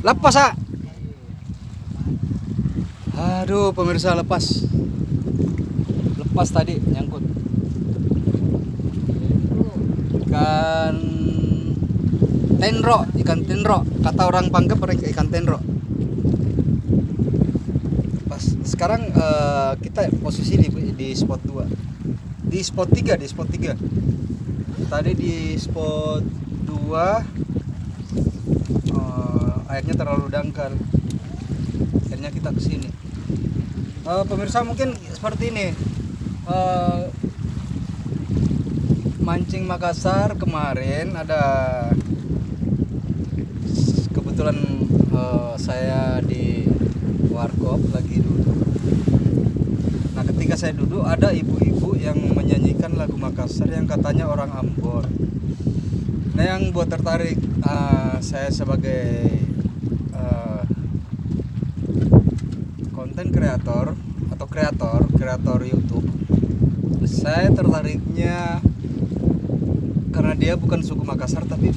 Lepas, ah. Aduh, pemirsa, lepas tadi nyangkut. Ikan tenro, kata orang Pangkep ikan tenro. Pas sekarang kita posisi di spot 2. Di spot 3. Tadi di spot 2 airnya terlalu dangkal. Akhirnya kita kesini. Pemirsa, mungkin seperti ini. Mancing Makassar kemarin ada kebetulan saya di warkop lagi duduk. Nah, ketika saya duduk ada ibu-ibu yang menyanyikan lagu Makassar yang katanya orang Ambon. Nah, yang buat tertarik saya sebagai konten kreator atau kreator YouTube, saya tertariknya karena dia bukan suku Makassar tapi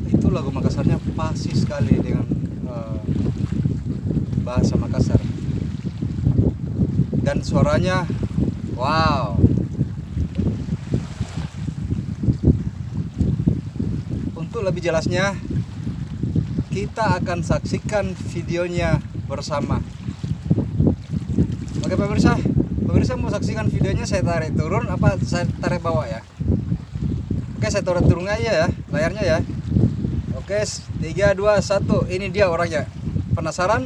itu lagu Makassarnya pasti sekali dengan bahasa Makassar dan suaranya wow. Untuk lebih jelasnya kita akan saksikan videonya bersama. Oke pemirsa mau saksikan videonya, saya tarik turun apa saya tarik bawah ya? Oke, saya tarik turun aja ya layarnya ya. Oke, 3, 2, 1, ini dia orangnya. Penasaran?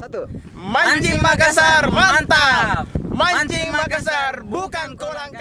tuh? Mancing Makassar mantap. Mancing Makassar bukan kolang